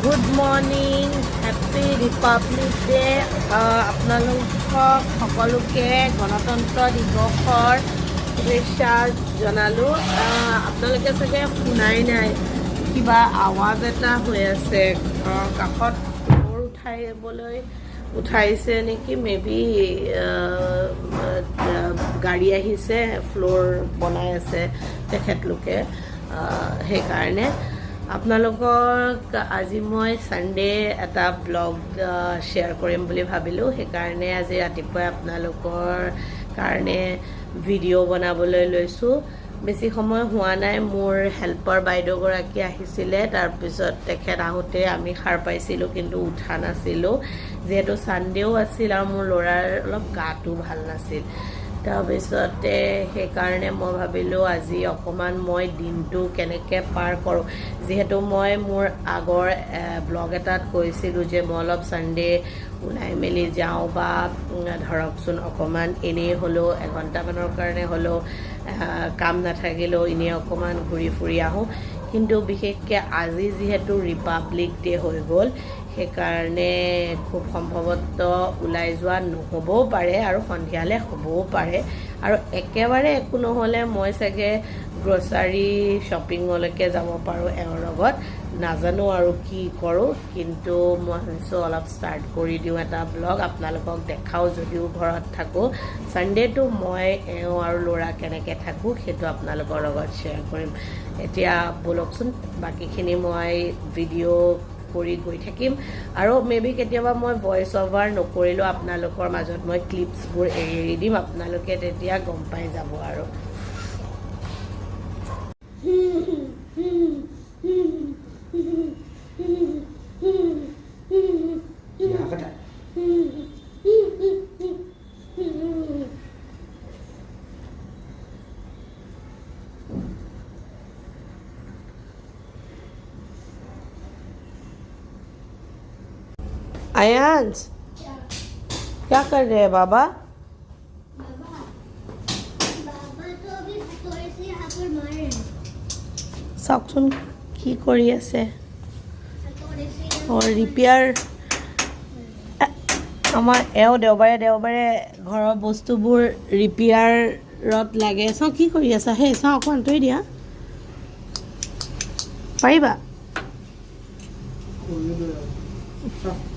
Good morning, happy Republic day. আপোনালোকক সকলোকে গণতন্ত্ৰ দিৱসৰ শুভেচ্ছা জনালোঁ। আপোনালোকে চাগে শুনাই নাই, কিবা আৱাজ এটা হৈ আছে ঘৰৰ কাষত। ফ্ল'ৰ উঠাইছে নেকি, মে বি গাড়ী আহিছে, ফ্ল'ৰ বনাই আছে তেখেতলোকে, সেইকাৰণে আপোনালোকক আজি মই ছানডে এটা ব্লগ শ্বেয়াৰ কৰিম বুলি ভাবিলোঁ। সেইকাৰণে আজি ৰাতিপুৱাই আপোনালোকৰ কাৰণে ভিডিঅ' বনাবলৈ লৈছোঁ। বেছি সময় হোৱা নাই, মোৰ হেল্পাৰ বাইদেউগৰাকী আহিছিলে। তাৰপিছত তেখেত আহোঁতে আমি সাৰ পাইছিলোঁ, কিন্তু উঠা নাছিলোঁ যিহেতু ছানডেও আছিল আৰু মোৰ ল'ৰাৰ অলপ গাটো ভাল নাছিল। তাৰপিছতে সেইকাৰণে মই ভাবিলোঁ আজি অকণমান মই দিনটো কেনেকৈ পাৰ কৰোঁ। যিহেতু মই মোৰ আগৰ ব্লগ এটাত কৈছিলোঁ যে মই অলপ ছানডে ওলাই মেলি যাওঁ, বা ধৰকচোন অকণমান এনেই হ'লেও এঘণ্টামানৰ কাৰণে হ'লেও কাম নাথাকিলেও এনেই অকণমান ঘূৰি ফুৰি আহোঁ। কিন্তু বিশেষকৈ আজি যিহেতু ৰিপাব্লিক ডে হৈ গ'ল, সেইকাৰণে খুব সম্ভৱতঃ ওলাই যোৱা নহ'বও পাৰে আৰু সন্ধিয়ালৈ হ'বও পাৰে। আৰু একেবাৰে একো নহ'লে মই চাগে গ্ৰ'চাৰী শ্বপিঙলৈকে যাব পাৰোঁ এওঁৰ লগত, নাজানো আৰু কি কৰোঁ। কিন্তু মই ভাবিছোঁ অলপ ষ্টাৰ্ট কৰি দিওঁ এটা ব্লগ, আপোনালোকক দেখাওঁ। যদিও ঘৰত থাকোঁ, ছানডেটো মই এওঁ আৰু ল'ৰা কেনেকৈ থাকোঁ সেইটো আপোনালোকৰ লগত শ্বেয়াৰ কৰিম। এতিয়া ব'লকচোন, বাকীখিনি মই ভিডিঅ' কৰি গৈ থাকিম, আৰু মে বি কেতিয়াবা মই ভইচ অভাৰ নকৰিলেও আপোনালোকৰ মাজত মই ক্লিপছবোৰ এৰি এৰি দিম, আপোনালোকে তেতিয়া গম পাই যাব আৰু। आयांश, क्या कर रहे हैं बाबा? চাওকচোন কি কৰি আছে। ৰিপেয়াৰ, আমাৰ এওঁ দেওবাৰে দেওবাৰে ঘৰৰ বস্তুবোৰ ৰিপেয়াৰত লাগে। চাওঁ কি কৰি আছা, সেই চাওঁ অকণমান আঁতৰি দিয়া, পাৰিবা?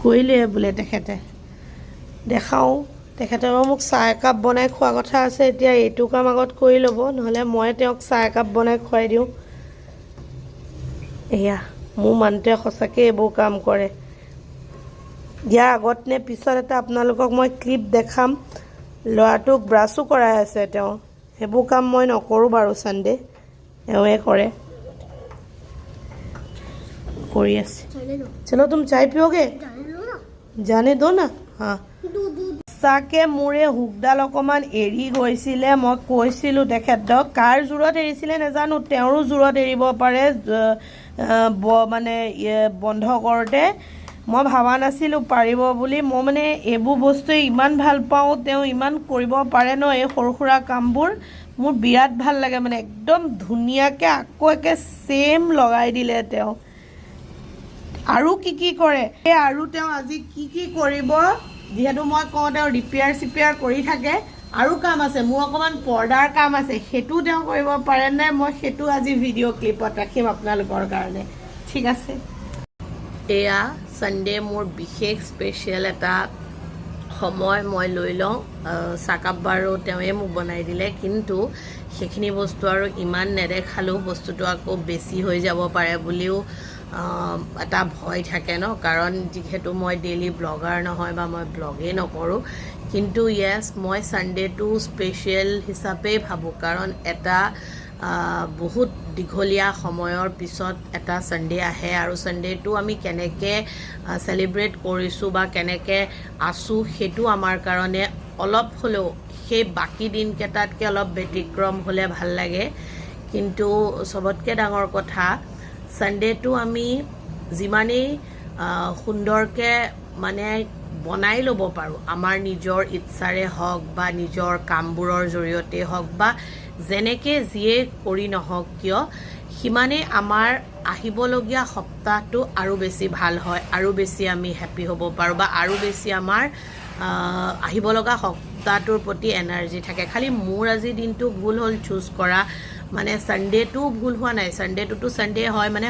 কৰিলে বোলে তেখেতে, দেখাওঁ। তেখেতে মোক চাহ একাপ বনাই খোৱা কথা আছে, এতিয়া এইটো কাম আগত কৰি ল'ব, নহ'লে মই তেওঁক চাহ একাপ বনাই খুৱাই দিওঁ। এয়া মোৰ মানুহটোৱে সঁচাকৈ এইবোৰ কাম কৰে। ইয়াৰ আগত নে পিছত এটা আপোনালোকক মই ক্লিপ দেখাম। ল'ৰাটোক ব্ৰাছো কৰাই আছে তেওঁ, সেইবোৰ কাম মই নকৰোঁ বাৰু, ছানডে এওঁৱে কৰে, কৰি আছে। চলো তুম চাই পিওগে, জানে দো না। হা, সঁচাকৈ মোৰ এই হুকডাল অকণমান এৰি গৈছিলে। মই কৈছিলোঁ তেখেতক, কাৰ জোৰত এৰিছিলে নাজানো, তেওঁৰো জোৰত এৰিব পাৰে, মানে বন্ধ কৰোঁতে। মই ভবা নাছিলোঁ পাৰিব বুলি। মই মানে এইবোৰ বস্তুৱে ইমান ভাল পাওঁ, তেওঁ ইমান কৰিব পাৰে ন এই সৰু সুৰা কামবোৰ, মোৰ বিৰাট ভাল লাগে। মানে একদম ধুনীয়াকৈ আকৌ একে ছেইম লগাই দিলে তেওঁ। আৰু কি কি কৰে, আৰু তেওঁ আজি কি কি কৰিব, যিহেতু মই কওঁ তেওঁ ৰিপেয়াৰ চিপেয়াৰ কৰি থাকে। আৰু কাম আছে, মোৰ অকণমান পৰ্দাৰ কাম আছে, সেইটো তেওঁ কৰিব পাৰে নাই, মই সেইটো আজি ভিডিঅ' ক্লিপত ৰাখিম আপোনালোকৰ কাৰণে, ঠিক আছে? এয়া ছানডে মোৰ বিশেষ স্পেচিয়েল এটা সময় মই লৈ লওঁ। চাহকাপ বাৰু তেওঁৱে মোক বনাই দিলে, কিন্তু সেইখিনি বস্তু আৰু ইমান নেদেখালেও বস্তুটো আকৌ বেছি হৈ যাব পাৰে বুলিও এটা ভয় থাকে ন, কাৰণ যিহেতু মই ডেইলি ব্লগাৰ নহয় বা মই ব্লগেই নকৰোঁ। কিন্তু য়েছ, মই ছানডেটো স্পেচিয়েল হিচাপেই ভাবোঁ, কাৰণ এটা বহুত দীঘলীয়া সময়ৰ পিছত এটা ছানডে আহে, আৰু ছানডেটো আমি কেনেকৈ চেলিব্ৰেট কৰিছোঁ বা কেনেকৈ আছোঁ, সেইটো আমাৰ কাৰণে অলপ হ'লেও সেই বাকী দিনকেইটাতকৈ অলপ ব্যতিক্ৰম হ'লে ভাল লাগে। কিন্তু চবতকৈ ডাঙৰ কথা, ছানডেটো আমি যিমানেই সুন্দৰকৈ মানে বনাই ল'ব পাৰোঁ, আমাৰ নিজৰ ইচ্ছাৰে হওক বা নিজৰ কামবোৰৰ জৰিয়তে হওক বা যেনেকৈ যিয়ে কৰি নহওক কিয়, সিমানে আমাৰ আহিবলগীয়া সপ্তাহটো আৰু বেছি ভাল হয়, আৰু বেছি আমি হেপি হ'ব পাৰোঁ, বা আৰু বেছি আমাৰ আহিব লগা সপ্তাহটোৰ প্ৰতি এনাৰ্জি থাকে। খালি মোৰ আজি দিনটো ভুল হ'ল চুজ কৰা, মানে ছানডেটো ভুল হোৱা নাই, ছানডেটোতো ছানডে হয়, মানে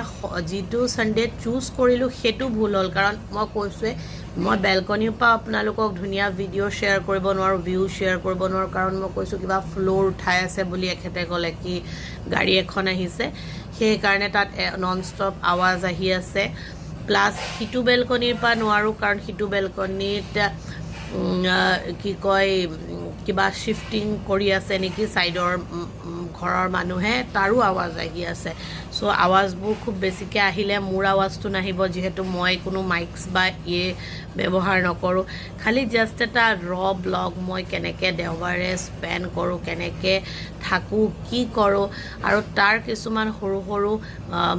যিটো ছানডে চুজ কৰিলোঁ সেইটো ভুল হ'ল। কাৰণ মই কৈছোঁৱে, মই বেলকনিৰ পৰা আপোনালোকক ধুনীয়া ভিডিঅ' শ্বেয়াৰ কৰিব নোৱাৰোঁ, ভিউ শ্বেয়াৰ কৰিব নোৱাৰোঁ, কাৰণ মই কৈছোঁ কিবা ফ্ল'ৰ উঠাই আছে বুলি এখেতে ক'লে, কি গাড়ী এখন আহিছে, সেইকাৰণে তাত নন ষ্টপ আৱাজ আহি আছে। প্লাছ সিটো বেলকনিৰ পৰা নোৱাৰোঁ, কাৰণ সিটো বেলকনিত কি কয় কিবা শ্বিফটিং কৰি আছে নেকি ছাইডৰ ঘৰৰ মানুহে, তাৰো আৱাজ আহি আছে। চ' আৱাজবোৰ খুব বেছিকৈ আহিলে মোৰ আৱাজটো নাহিব, যিহেতু মই কোনো মাইকছ বা ব্যৱহাৰ নকৰোঁ। খালি জাষ্ট এটা ব্লগ মই কেনেকৈ দেওবাৰে স্পেণ্ড কৰোঁ, কেনেকৈ থাকোঁ, কি কৰোঁ, আৰু তাৰ কিছুমান সৰু সৰু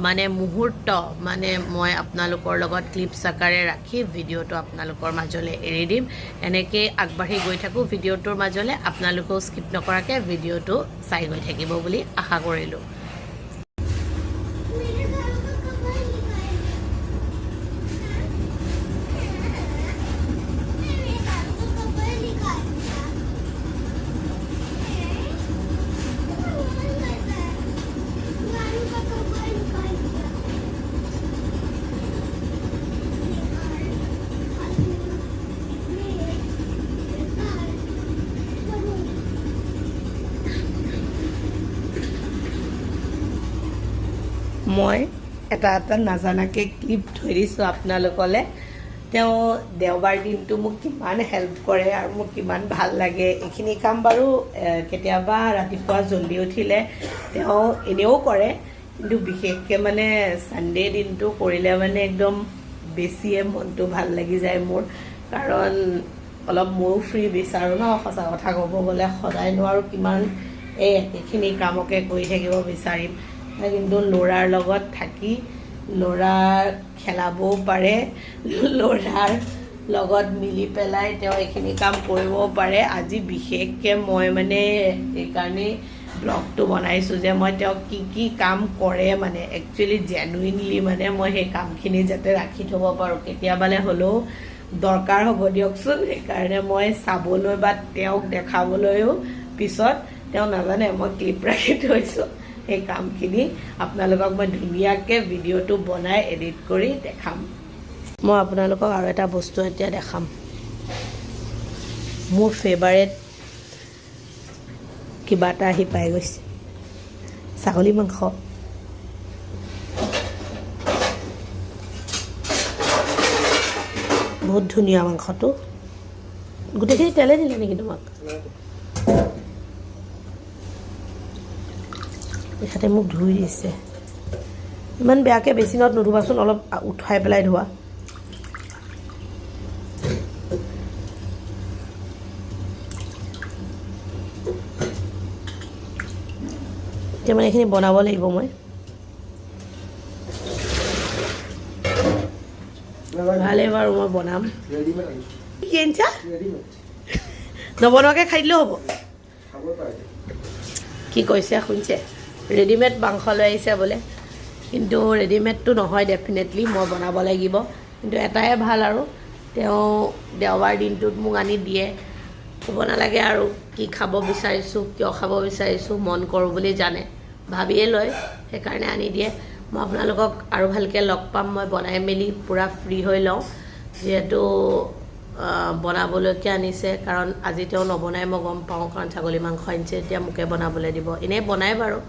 মানে মুহূৰ্ত মানে মই আপোনালোকৰ লগত ক্লিপছ আকাৰে ৰাখি ভিডিঅ'টো আপোনালোকৰ মাজলৈ এৰি দিম। এনেকৈয়ে আগবাঢ়ি গৈ থাকোঁ ভিডিঅ'টোৰ মাজলৈ, আপোনালোকেও স্কিপ নকৰাকৈ ভিডিঅ'টো চাই গৈ থাকিব বুলি আশা কৰিলোঁ। মই এটা নাজানাকৈ ক্লিপ থৈ দিছোঁ আপোনালোকলৈ। তেওঁ দেওবাৰ দিনটো মোক কিমান হেল্প কৰে আৰু মোক কিমান ভাল লাগে। এইখিনি কাম বাৰু কেতিয়াবা ৰাতিপুৱা জল্দি উঠিলে তেওঁ এনেও কৰে, কিন্তু বিশেষকৈ মানে ছানডে দিনটো কৰিলে মানে একদম বেছিয়ে মনটো ভাল লাগি যায় মোৰ। কাৰণ অলপ ময়ো ফ্ৰী বিচাৰোঁ ন, সঁচা কথা ক'ব গ'লে সদায় নোৱাৰোঁ, কিমান এই একেখিনি কামকে কৰি থাকিব বিচাৰিম। কিন্তু ল'ৰাৰ লগত থাকি ল'ৰা খেলাবও পাৰে, ল'ৰাৰ লগত মিলি পেলাই তেওঁ এইখিনি কাম কৰিবও পাৰে। আজি বিশেষকৈ মই মানে এইকাৰণেই ব্লগটো বনাইছোঁ যে মই তেওঁক কি কি কাম কৰে, মানে একচুৱেলি জেনুইনলি মানে মই সেই কামখিনি যাতে ৰাখি থ'ব পাৰোঁ, কেতিয়াবালে হ'লেও দৰকাৰ হ'ব দিয়কচোন। সেইকাৰণে মই চাবলৈ বা তেওঁক দেখাবলৈও পিছত তেওঁ নাজানে মই ক্লিপ ৰাখি থৈছোঁ সেই কামখিনি। আপোনালোকক মই ধুনীয়াকৈ ভিডিঅ'টো বনাই এডিট কৰি দেখাম। মই আপোনালোকক আৰু এটা বস্তু এতিয়া দেখাম, মোৰ ফেভাৰেট কিবা এটা আহি পাই গৈছে, ছাগলী মাংস। বহুত ধুনীয়া মাংসটো। গোটেইখিনি তেলে দিলে নেকি তোমাক? এখেতে মোক ধুই দিছে। ইমান বেয়াকৈ বেচিনত নুধুবাচোন, অলপ উঠাই পেলাই ধোৱা। এতিয়া মানে এইখিনি বনাব লাগিব মই। ভালে বাৰু মই বনাম। কি আনিছা? নবনোৱাকৈ খাই দিলেও হ'ব। কি কৈছে শুনিছে? ৰেডিমেড মাংস লৈ আহিছে বোলে, কিন্তু ৰেডিমেডটো নহয় ডেফিনেটলি, মই বনাব লাগিব। কিন্তু এটাই ভাল আৰু তেওঁ দেওবাৰ দিনটোত মোক আনি দিয়ে, ক'ব নালাগে আৰু কি খাব বিচাৰিছোঁ, কিয় খাব বিচাৰিছোঁ, মন কৰোঁ বুলি জানে, ভাবিয়ে লয়, সেইকাৰণে আনি দিয়ে। মই আপোনালোকক আৰু ভালকৈ লগ পাম, মই বনাই মেলি পূৰা ফ্ৰী হৈ লওঁ, যিহেতু বনাবলৈকে আনিছে। কাৰণ আজি তেওঁ নবনাই মই গম পাওঁ, কাৰণ ছাগলী মাংস আনিছে, এতিয়া মোকে বনাবলৈ দিব। এনেই বনাই বাৰু,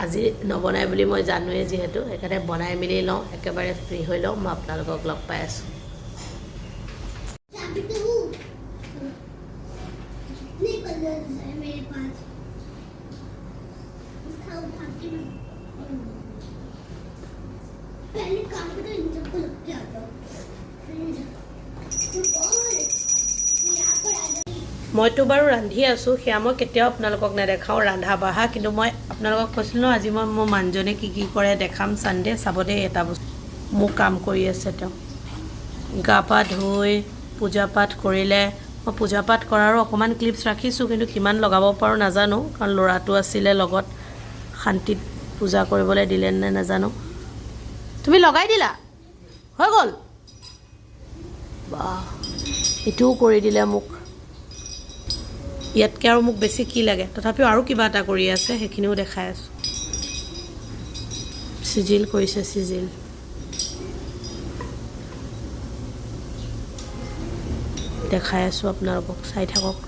আজি নবনাই বুলি মই জানোৱেই যিহেতু, সেইকাৰণে বনাই মেলি লওঁ, একেবাৰে ফ্ৰী হৈ লওঁ। মই আপোনালোকক লগ পাই আছোঁ। মইতো বাৰু ৰান্ধি আছোঁ, সেয়া মই কেতিয়াও আপোনালোকক নেদেখাওঁ ৰন্ধা বঢ়া, কিন্তু মই আপোনালোকক কৈছিলোঁ ন আজি মই মোৰ মানুহজনে কি কি কৰে দেখাম ছানডে। চাব দেই এটা বস্তু, মোক কাম কৰি আছে তেওঁ। গা পা ধুই পূজা পাঠ কৰিলে, মই পূজা পাঠ কৰাৰো অকণমান ক্লিপছ ৰাখিছোঁ, কিন্তু কিমান লগাব পাৰোঁ নাজানো, কাৰণ ল'ৰাটো আছিলে লগত, শান্তিত পূজা কৰিবলৈ দিলে নে নাজানো তুমি লগাই দিলা হৈ গ'ল বাহ এটোও কৰি দিলে মোক ইয়াতকৈ আৰু মোক বেছি কি লাগে তথাপিও আৰু কিবা এটা কৰি আছে সেইখিনিও দেখাই আছোঁ সিজিল কৰিছে সিজিল দেখাই আছোঁ আপোনালোকক চাই থাকক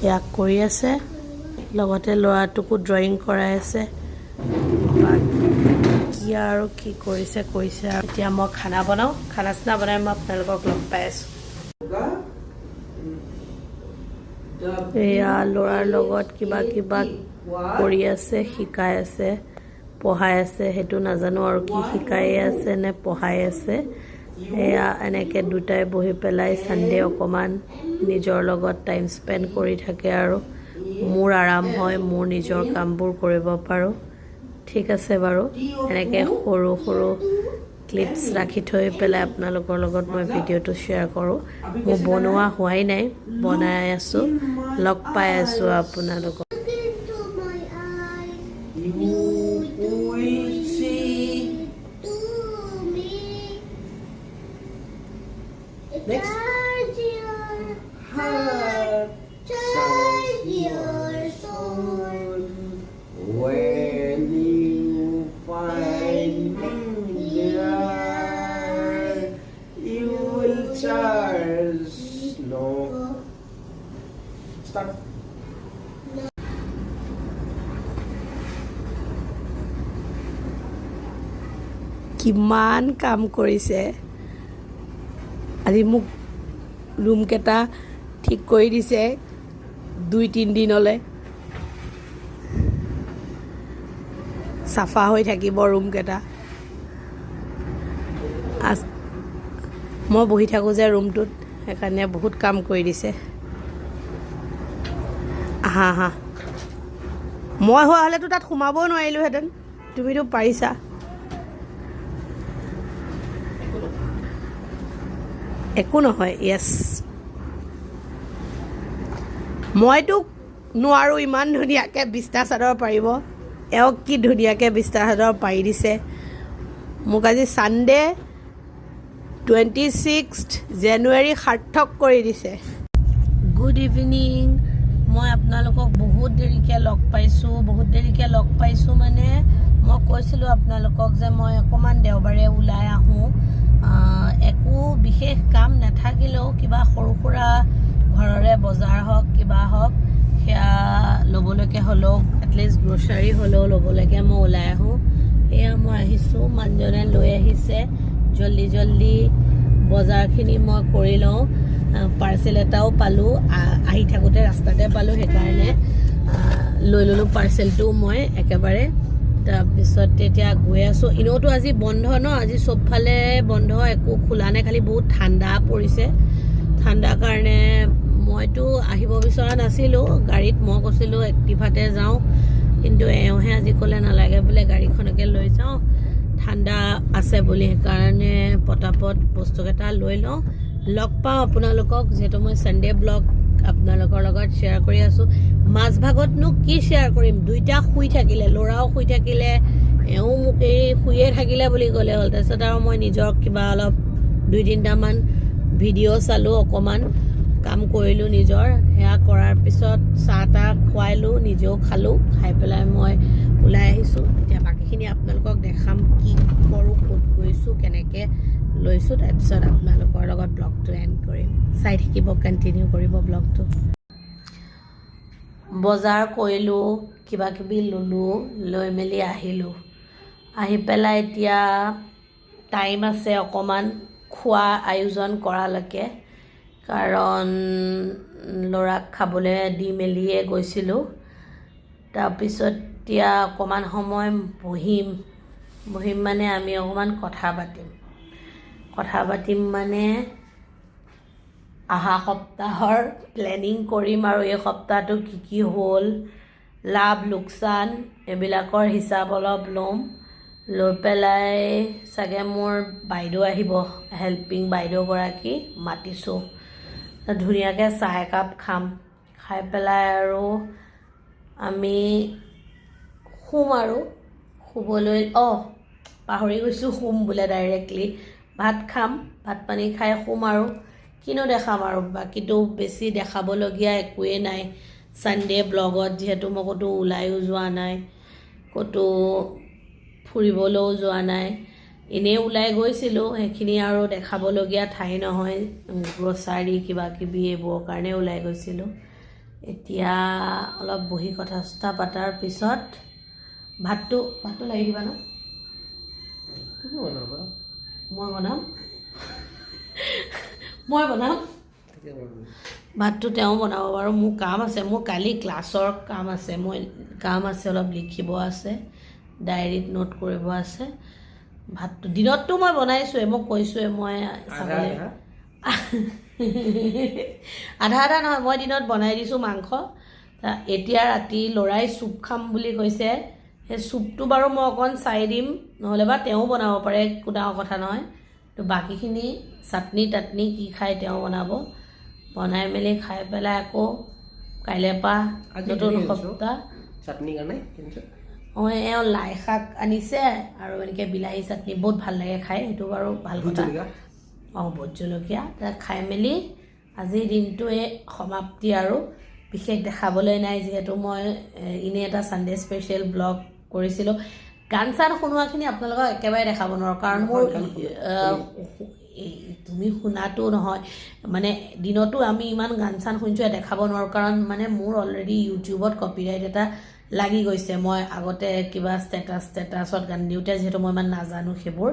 ইয়াক কৰি আছে লগতে ল'ৰাটোকো ড্ৰয়িং কৰাই আছে কি আৰু কি কৰিছে কৈছে আৰু এতিয়া মই খানা বনাওঁ খানা চানা বনাই মই আপোনালোকক লগ পাই আছোঁ এয়া ল'ৰাৰ লগত কিবা কিবা কৰি আছে শিকাই আছে পঢ়াই আছে সেইটো নাজানো আৰু কি শিকাই আছে নে পঢ়াই আছে এয়া এনেকৈ দুটাই বহি পেলাই সানডে অকণমান নিজৰ লগত টাইম স্পেণ্ড কৰি থাকে আৰু মোৰ আৰাম হয় মোৰ নিজৰ কামবোৰ কৰিব পাৰোঁ ঠিক আছে বাৰু এনেকৈ সৰু সৰু ক্লিপছ ৰাখি থৈ পেলাই আপোনালোকৰ লগত মই ভিডিঅ'টো শ্বেয়াৰ কৰোঁ মোৰ বনোৱা হোৱাই নাই বনাই আছোঁ লগ পাই আছোঁ আপোনালোকক Charge your heart, charge your soul. When you find me there, you will charge. No. Start. কিমান কাম কৰিছে আজি মোক ৰুমকেইটা ঠিক কৰি দিছে 2-3 দিনলৈ চাফা হৈ থাকিব ৰুমকেইটা মই বহি থাকোঁ যে ৰুমটোত সেইকাৰণে বহুত কাম কৰি দিছে আহা আহা মই হোৱা হ'লেতো তাত সোমাবও নোৱাৰিলোহেঁতেন তুমিতো পাৰিছা একো নহয় য়েছ মইতো নোৱাৰোঁ ইমান ধুনীয়াকৈ বিছটা চাদৰ পাৰিব এওক কি ধুনীয়াকৈ বিছটা চাদৰ পাৰি দিছে মোক আজি ছানডে 26 জানুৱাৰী সাৰ্থক কৰি দিছে গুড ইভিনিং মই আপোনালোকক বহুত দেৰিকৈ লগ পাইছোঁ মানে মই কৈছিলোঁ আপোনালোকক যে মই অকণমান দেওবাৰে ওলাই আহোঁ একো বিশেষ কাম নাথাকিলেও কিবা সৰু সুৰা ঘৰৰে বজাৰ হওক কিবা হওক সেয়া ল'বলৈকে হ'লেও এটলিষ্ট গ্ৰ'চাৰী হ'লেও ল'বলৈকে মই ওলাই আহোঁ এয়া মই আহিছোঁ মানুহজনে লৈ আহিছে জল্দি বজাৰখিনি মই কৰি লওঁ পাৰ্চেল এটাও পালোঁ আহি থাকোঁতে ৰাস্তাতে পালোঁ সেইকাৰণে লৈ ল'লোঁ পাৰ্চেলটো মই একেবাৰে তাৰপিছত তেতিয়া গৈ আছোঁ এনেওতো আজি বন্ধ ন আজি চবফালে বন্ধ একো খোলা নাই খালি বহুত ঠাণ্ডা পৰিছে ঠাণ্ডাৰ কাৰণে মইতো আহিব বিচৰা নাছিলোঁ গাড়ীত মই কৈছিলোঁ এক্টিভাতে যাওঁ কিন্তু এওঁহে আজি ক'লে নালাগে বোলে গাড়ীখনকে লৈ যাওঁ ঠাণ্ডা আছে বুলি সেইকাৰণে পটাপট বস্তুকেইটা লৈ লওঁ লগ পাওঁ আপোনালোকক যিহেতু মই ছানডে ব্লগ আপোনালোকৰ লগত শ্বেয়াৰ কৰি আছোঁ মাজভাগতনো কি শ্বেয়াৰ কৰিম দুইটা শুই থাকিলে ল'ৰাও শুই থাকিলে এওঁ মোক এই শুয়ে থাকিলে বুলি ক'লে হ'ল তাৰপিছত আৰু মই নিজৰ কিবা অলপ 2-3টামান ভিডিঅ' চালোঁ অকণমান কাম কৰিলোঁ নিজৰ সেয়া কৰাৰ পিছত চাহ তাহ খুৱাইলোঁ নিজেও খালোঁ খাই পেলাই মই ওলাই আহিছোঁ এতিয়া বাকীখিনি আপোনালোকক দেখাম কি কৰোঁ ক'ত গৈছোঁ কেনেকৈ লৈছোঁ তাৰপিছত আপোনালোকৰ লগত ব্লগটো এণ্ড কৰিম চাই থাকিব কণ্টিনিউ কৰিব ব্লগটো বজাৰ কৰিলোঁ কিবা কিবি ল'লোঁ লৈ মেলি আহিলোঁ আহি পেলাই এতিয়া টাইম আছে অকণমান খোৱা আয়োজন কৰালৈকে কাৰণ ল'ৰাক খাবলৈ দি মেলিয়ে গৈছিলোঁ তাৰপিছত এতিয়া অকণমান সময় বহিম বহিম মানে আমি অকণমান কথা পাতিম মানে অহা সপ্তাহৰ প্লেনিং কৰিম আৰু এই সপ্তাহটো কি হ'ল লাভ লোকচান এইবিলাকৰ হিচাপ অলপ ল'ম লৈ পেলাই চাগে মোৰ বাইদেউ আহিব হেল্পিং বাইদেউগৰাকী মাতিছোঁ ধুনীয়াকৈ চাহ একাপ খাম খাই পেলাই আৰু আমি শুম আৰু শুবলৈ পাহৰি গৈছোঁ শুম বোলে ডাইৰেক্টলি ভাত খাম ভাত পানী খাই শুম আৰু কিনো দেখাম আৰু বাকীটো বেছি দেখাবলগীয়া একোৱেই নাই ছানডে ব্লগত যিহেতু মই ক'তো ওলায়ো যোৱা নাই ক'তো ফুৰিবলৈও যোৱা নাই এনেই ওলাই গৈছিলোঁ সেইখিনি আৰু দেখাবলগীয়া ঠাই নহয় গ্ৰ'চাৰী কিবা কিবি এইবোৰৰ কাৰণে ওলাই গৈছিলোঁ এতিয়া অলপ বহি কথা চথা পতাৰ পিছত ভাতটো লাগি দিবা ন মই বনাম ভাতটো তেওঁ বনাব বাৰু মোৰ কাম আছে মোৰ কালি ক্লাছৰ কাম আছে অলপ লিখিব আছে ডায়েৰীত নোট কৰিব আছে ভাতটো দিনততো মই বনাইছোঁৱে মই কৈছোঁৱে মই চাবলৈ আধা নহয় মই দিনত বনাই দিছোঁ মাংস এতিয়া ৰাতি ল'ৰাই চুপ খাম বুলি কৈছে সেই চুপটো বাৰু মই অকণ চাই দিম নহ'লে বা তেওঁ বনাব পাৰে একো ডাঙৰ কথা নহয় তো বাকীখিনি চাটনি তাটনি কি খায় তেওঁ বনাব বনাই মেলি খাই পেলাই আকৌ কাইলৈৰ পৰা নতুন সপ্তাহ চাটনি কাৰণে এওঁ লাই শাক আনিছে আৰু এনেকৈ বিলাহী চাটনি বহুত ভাল লাগে খাই সেইটো বাৰু ভাল কথা ভোট জলকীয়া খাই মেলি আজিৰ দিনটো এই সমাপ্তি আৰু বিশেষ দেখাবলৈ নাই যিহেতু মই এনেই এটা ছানডে স্পেচিয়েল ব্লগ কৰিছিলোঁ গান চান শুনোৱাখিনি আপোনালোকক একেবাৰে দেখাব নোৱাৰোঁ কাৰণ মোৰ তুমি শুনাটো নহয় মানে দিনতো আমি ইমান গান চান শুনিছোঁ দেখাব নোৱাৰোঁ কাৰণ মানে মোৰ অলৰেডি ইউটিউবত কপিৰাইট এটা লাগি গৈছে মই আগতে কিবা ষ্টেটাছত গান দিওঁতে যিহেতু মই ইমান নাজানো সেইবোৰ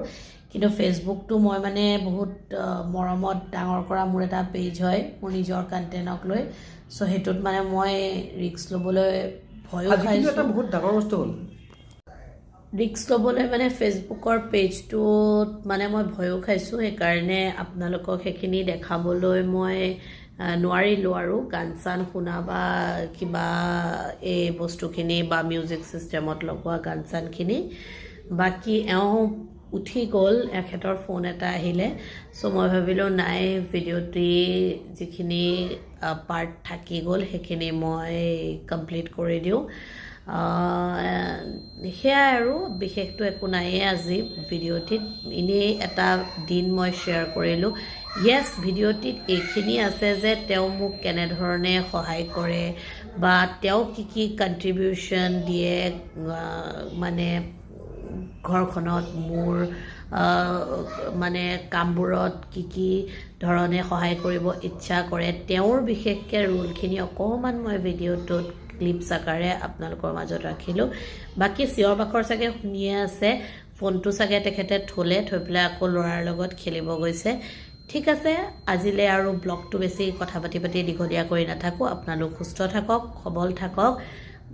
কিন্তু ফেচবুকটো মই মানে বহুত মৰমত ডাঙৰ কৰা মোৰ এটা পেজ হয় মোৰ নিজৰ কণ্টেণ্টক লৈ চ' সেইটোত মানে মই ৰিস্ক ল'বলৈ ভয়ো খাইছোঁ বহুত ডাঙৰ বস্তু হ'ল ৰিস্ক ল'বলৈ মানে ফেচবুকৰ পেজটোত মানে মই ভয়ো খাইছোঁ সেইকাৰণে আপোনালোকক সেইখিনি দেখাবলৈ মই নোৱাৰিলোঁ আৰু গান চান শুনা বা কিবা এই বস্তুখিনি বা মিউজিক ছিষ্টেমত লগোৱা গান চানখিনি বাকী এওঁ উঠি গ'ল এখেতৰ ফোন এটা আহিলে চ' মই ভাবিলোঁ নাই ভিডিঅ'টি যিখিনি পাৰ্ট থাকি গ'ল সেইখিনি মই কমপ্লিট কৰি দিওঁ সেয়াই আৰু বিশেষটো একো নায়েই আজি ভিডিঅ'টিত এনেই এটা দিন মই শ্বেয়াৰ কৰিলোঁ য়েছ ভিডিঅ'টিত এইখিনি আছে যে তেওঁ মোক কেনেধৰণে সহায় কৰে বা তেওঁ কি কণ্ট্ৰিবিউশ্যন দিয়ে মানে ঘৰখনত মোৰ মানে কামবোৰত কি ধৰণে সহায় কৰিব ইচ্ছা কৰে তেওঁৰ বিশেষকৈ ৰোলখিনি অকণমান মই ভিডিঅ'টোত ক্লিপছ আকাৰে আপোনালোকৰ মাজত ৰাখিলোঁ বাকী চিঞৰ বাখৰ চাগে শুনিয়ে আছে ফোনটো চাগে তেখেতে থৈ পেলাই আকৌ ল'ৰাৰ লগত খেলিব গৈছে ঠিক আছে আজিলৈ আৰু ব্লগটো বেছি কথা পাতি দীঘলীয়া কৰি নাথাকোঁ আপোনালোক সুস্থ থাকক সবল থাকক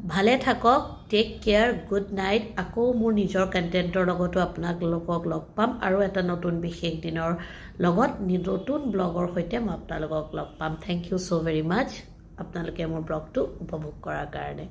ভালে থাকক টেক কেয়াৰ গুড নাইট আকৌ মোৰ নিজৰ কণ্টেণ্টৰ লগতো আপোনালোকক লগ পাম আৰু এটা নতুন বিশেষ দিনৰ লগত নতুন ব্লগৰ সৈতে মই আপোনালোকক লগ পাম থেংক ইউ ছ' ভেৰি মাছ আপোনালোকে মোৰ ব্লগটো উপভোগ কৰাৰ কাৰণে